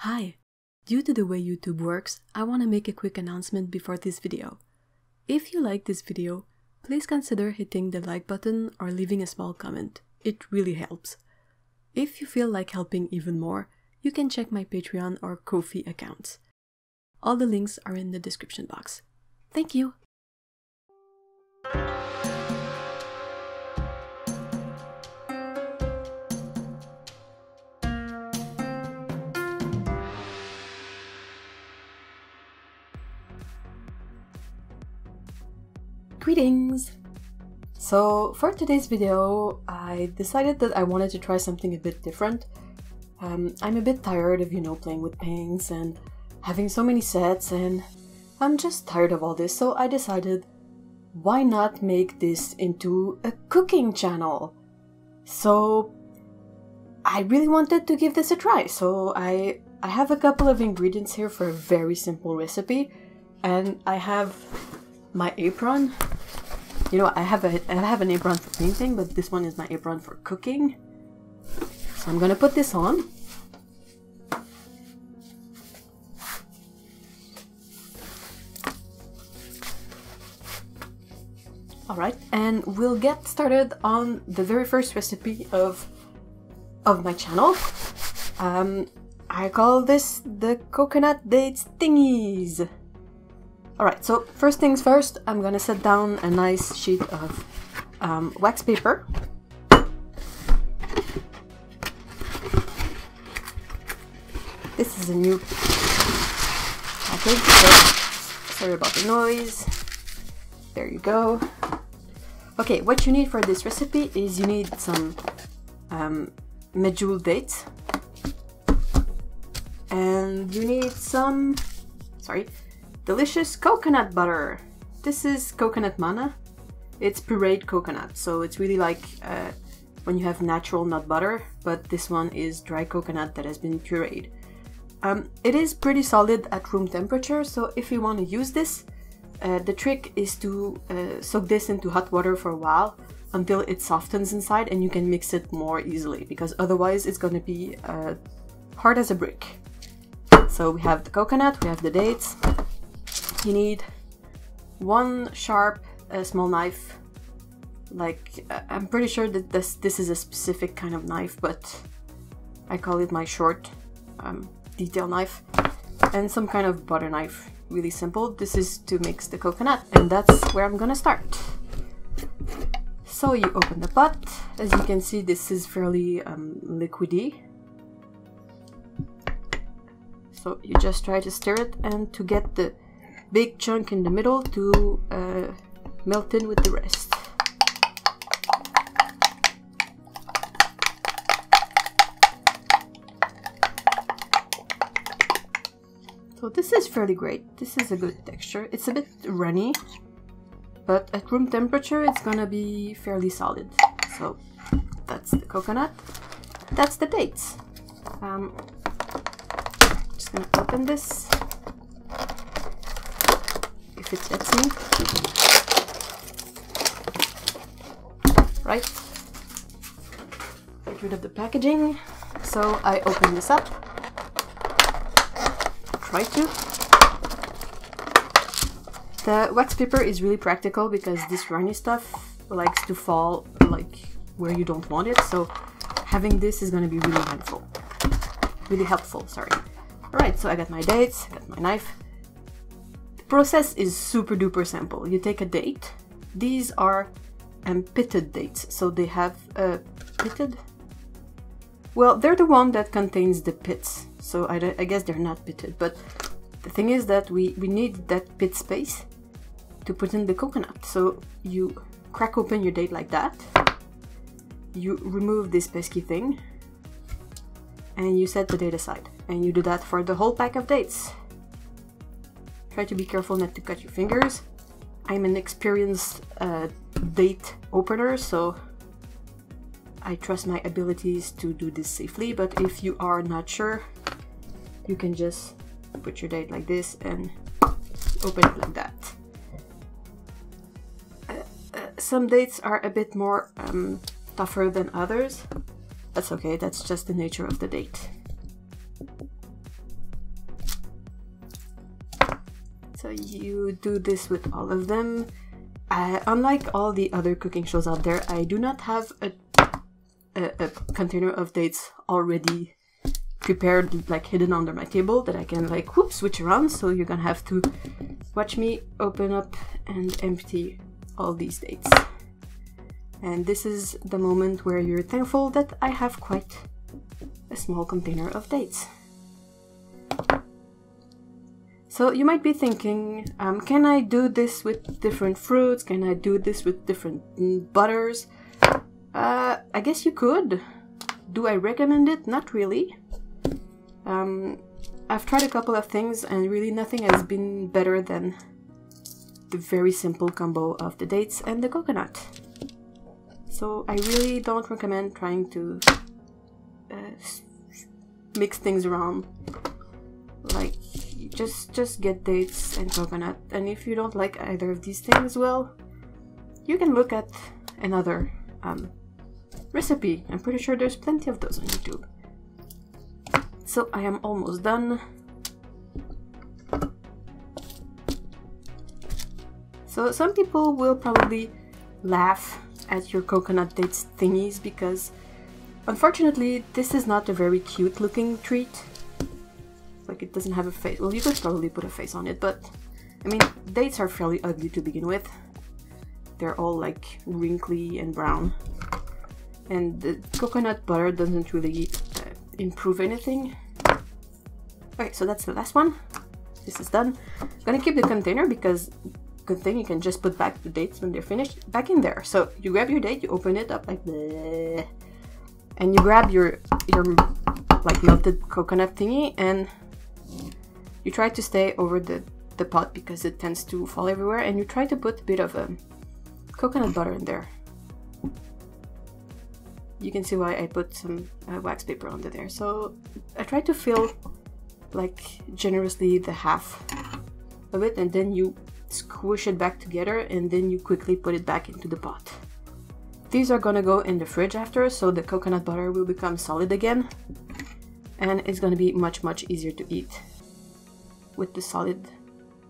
Hi! Due to the way YouTube works, I want to make a quick announcement before this video. If you like this video, please consider hitting the like button or leaving a small comment. It really helps. If you feel like helping even more, you can check my Patreon or Ko-fi accounts. All the links are in the description box. Thank you! Greetings! So for today's video, I decided that I wanted to try something a bit different. I'm a bit tired of, playing with paints and having so many sets, and I'm just tired of all this, so I decided, why not make this into a cooking channel? So I really wanted to give this a try, so I have a couple of ingredients here for a very simple recipe, and I have my apron. I have an apron for painting, but this one is my apron for cooking. So I'm gonna put this on. Alright, and we'll get started on the very first recipe of my channel. I call this the coconut dates thingies. Alright, so first things first, I'm gonna set down a nice sheet of wax paper. This is a new package, so sorry about the noise. There you go. Okay, what you need for this recipe is you need some medjool dates, and you need some, delicious coconut butter. This is coconut manna. It's pureed coconut, so it's really like when you have natural nut butter, but this one is dry coconut that has been pureed. It is pretty solid at room temperature, so if you want to use this, the trick is to soak this into hot water for a while until it softens inside and you can mix it more easily, because otherwise it's going to be hard as a brick. So we have the coconut, we have the dates. You need one sharp small knife. I'm pretty sure that this is a specific kind of knife, but I call it my short detail knife, and some kind of butter knife. Really simple. This is to mix the coconut, and that's where I'm gonna start. So you open the pot. As you can see, this is fairly liquidy. So you just try to stir it and to get the big chunk in the middle to melt in with the rest. So this is fairly great. This is a good texture. It's a bit runny, but at room temperature it's gonna be fairly solid. So that's the coconut. That's the dates. Just gonna open this. If it lets me. Right. Get rid of the packaging. So I open this up. Try to. The wax paper is really practical because this runny stuff likes to fall where you don't want it. So having this is going to be really helpful. Alright, so I got my dates, I got my knife. Process is super duper simple. You take a date. These are pitted dates, so they have pitted. Well, they're the one that contains the pits, so I guess they're not pitted. But the thing is that we need that pit space to put in the coconut. So you crack open your date like that. You remove this pesky thing, and you set the date aside. And you do that for the whole pack of dates. Try to be careful not to cut your fingers. I'm an experienced date opener, so I trust my abilities to do this safely, but if you are not sure, you can just put your date like this and open it like that. Some dates are a bit more tougher than others. That's okay, that's just the nature of the date. So you do this with all of them. Unlike all the other cooking shows out there, I do not have a container of dates already prepared, like hidden under my table, that I can like whoop switch around. So you're gonna have to watch me open up and empty all these dates. And this is the moment where you're thankful that I have quite a small container of dates. So you might be thinking, can I do this with different fruits? Can I do this with different butters? I guess you could. Do I recommend it? Not really. I've tried a couple of things and really nothing has been better than the very simple combo of the dates and the coconut. So I really don't recommend trying to mix things around. Like, just get dates and coconut, and if you don't like either of these things, well, you can look at another recipe. I'm pretty sure there's plenty of those on YouTube. So I am almost done. So some people will probably laugh at your coconut dates thingies because unfortunately this is not a very cute looking treat. Like, it doesn't have a face. Well, you could probably put a face on it, but I mean, dates are fairly ugly to begin with. They're all like wrinkly and brown, and the coconut butter doesn't really improve anything. Okay, so that's the last one. This is done. I'm gonna keep the container because good thing you can just put back the dates when they're finished back in there. So you grab your date, you open it up like bleh, and you grab your like melted coconut thingy, and you try to stay over the pot because it tends to fall everywhere, and you try to put a bit of coconut butter in there. You can see why I put some wax paper under there. So I try to fill like generously the half of it, and then you squish it back together, and then you quickly put it back into the pot. These are gonna go in the fridge after, so the coconut butter will become solid again, and it's gonna be much easier to eat with the solid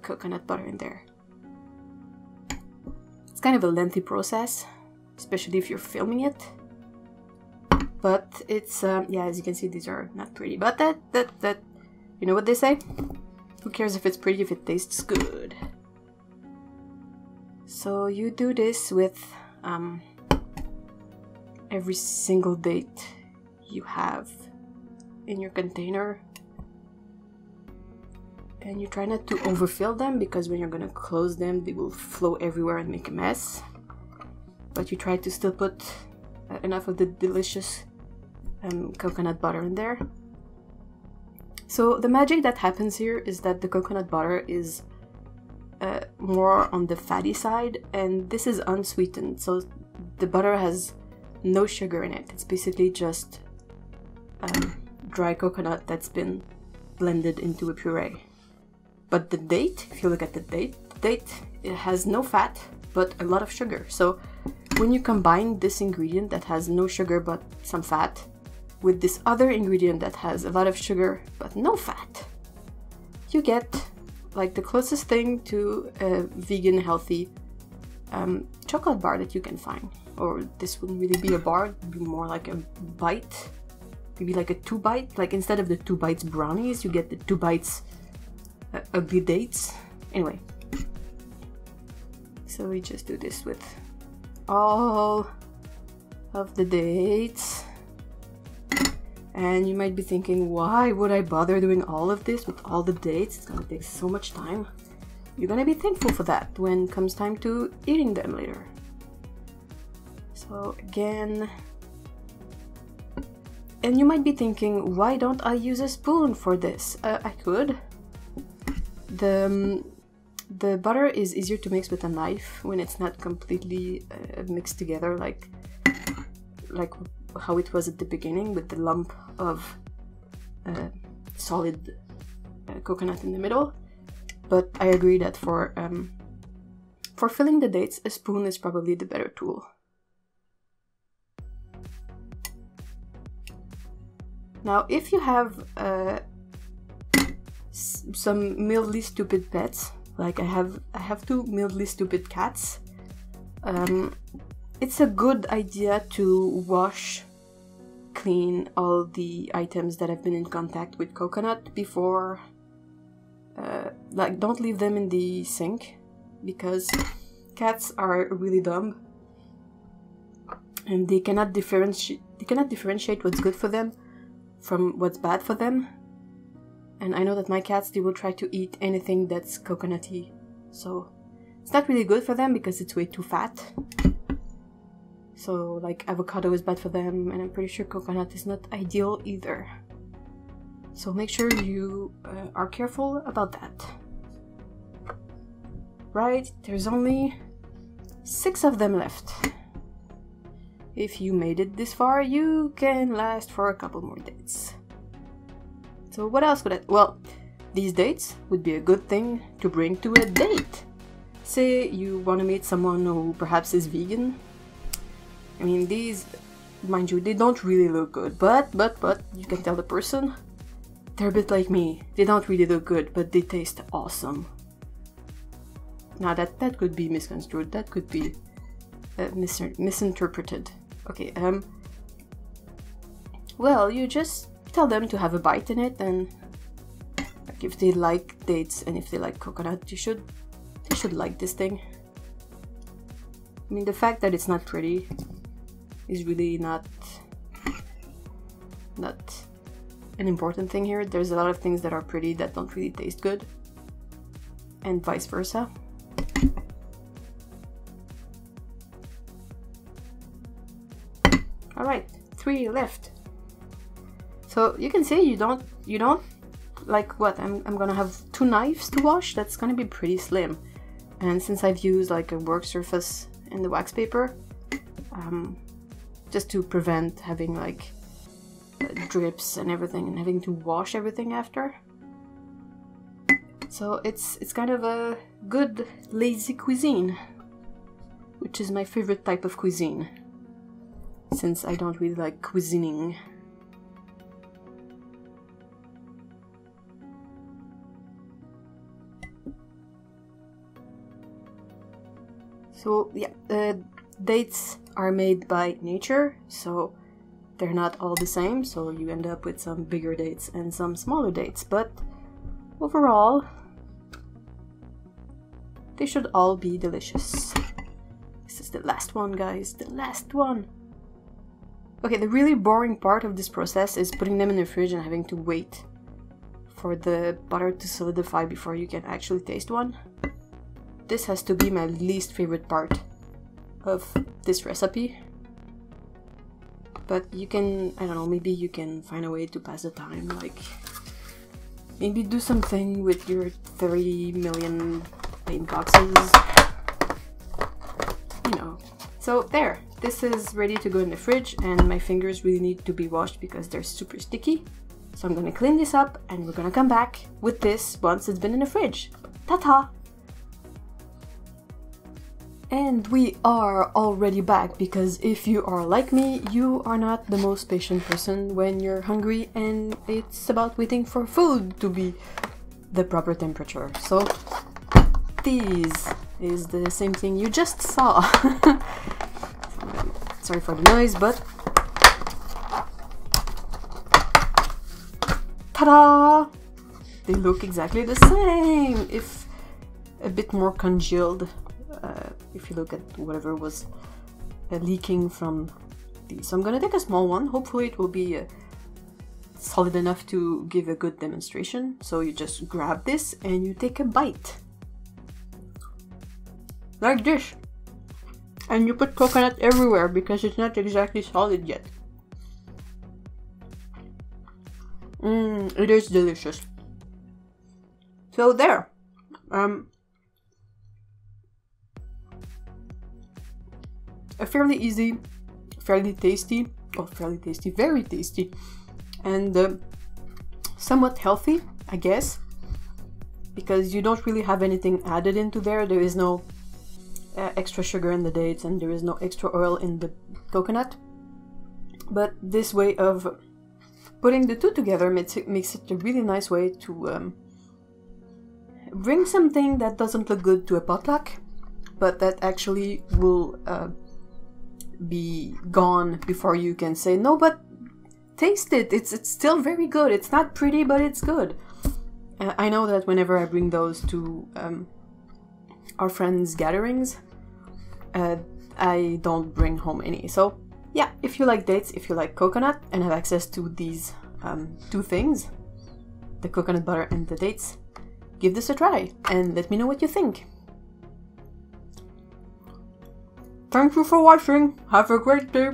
coconut butter in there. It's kind of a lengthy process, especially if you're filming it, but it's yeah, as you can see, these are not pretty, but that you know what they say, who cares if it's pretty if it tastes good. So you do this with every single date you have in your container, and you try not to overfill them because when you're gonna close them they will flow everywhere and make a mess, but you try to still put enough of the delicious coconut butter in there. So the magic that happens here is that the coconut butter is more on the fatty side, and this is unsweetened, so the butter has no sugar in it. It's basically just dry coconut that's been blended into a puree. But the date, if you look at the date, it has no fat but a lot of sugar. So when you combine this ingredient that has no sugar but some fat with this other ingredient that has a lot of sugar but no fat, you get like the closest thing to a vegan healthy chocolate bar that you can find. Or this wouldn't really be a bar, it would be more like a bite, maybe like a 2-bite. Like instead of the 2 bites brownies, you get the 2 bites ugly dates. Anyway, so we just do this with all of the dates. And you might be thinking, why would I bother doing all of this with all the dates? It's gonna take so much time. You're gonna be thankful for that when it comes time to eating them later. So again, and you might be thinking, why don't I use a spoon for this? I could. The butter is easier to mix with a knife when it's not completely mixed together, like how it was at the beginning with the lump of solid coconut in the middle. But I agree that for filling the dates, a spoon is probably the better tool. Now, if you have some mildly stupid pets, Like I have two mildly stupid cats. It's a good idea to wash, clean all the items that have been in contact with coconut before. Like, don't leave them in the sink, because cats are really dumb and they cannot differentiate what's good for them from what's bad for them. And I know that my cats, they will try to eat anything that's coconutty, so it's not really good for them because it's way too fat. So like avocado is bad for them, and I'm pretty sure coconut is not ideal either. So make sure you are careful about that. Right, there's only 6 of them left. If you made it this far, you can last for a couple more dates. So what else could I... Well, these dates would be a good thing to bring to a date. Say you want to meet someone who perhaps is vegan. I mean, these, mind you, they don't really look good, but you can tell the person. They're a bit like me. They don't really look good, but they taste awesome. Now that could be misconstrued. That could be misinterpreted. Okay, well, you just tell them to have a bite in it, and like, if they like dates and if they like coconut, they should like this thing. I mean, the fact that it's not pretty is really not an important thing here. There's a lot of things that are pretty that don't really taste good, and vice versa. Alright, 3 left. So you can see you don't like what, I'm gonna have 2 knives to wash. That's gonna be pretty slim. And since I've used like a work surface and the wax paper, just to prevent having like drips and everything and having to wash everything after. So it's kind of a good lazy cuisine, which is my favorite type of cuisine, since I don't really like cuisining. So yeah, dates are made by nature, so they're not all the same, so you end up with some bigger dates and some smaller dates, but overall they should all be delicious. This is the last one, guys, the last one. Okay, the really boring part of this process is putting them in the fridge and having to wait for the butter to solidify before you can actually taste one. This has to be my least favorite part of this recipe. But you can, I don't know, maybe you can find a way to pass the time, like maybe do something with your 30 million paint boxes, you know. So there, this is ready to go in the fridge, and my fingers really need to be washed because they're super sticky. So I'm gonna clean this up and we're gonna come back with this once it's been in the fridge. Ta-ta! And we are already back, because if you are like me, you are not the most patient person when you're hungry and it's about waiting for food to be the proper temperature. So this is the same thing you just saw. Sorry for the noise, but ta-da! They look exactly the same, if a bit more congealed. If you look at whatever was leaking from these. So I'm gonna take a small one. Hopefully it will be solid enough to give a good demonstration. So you just grab this and you take a bite. Like this. And you put coconut everywhere because it's not exactly solid yet. It is delicious. So there. A fairly easy, fairly tasty, very tasty, and somewhat healthy, I guess, because you don't really have anything added into there. There is no extra sugar in the dates, and there is no extra oil in the coconut. But this way of putting the two together makes it a really nice way to bring something that doesn't look good to a potluck, but that actually will be gone before you can say, no, but taste it, it's still very good. It's not pretty, but it's good. I know that whenever I bring those to our friends' gatherings, I don't bring home any. So yeah, if you like dates, if you like coconut and have access to these two things, the coconut butter and the dates, give this a try and let me know what you think. Thank you for watching. Have a great day.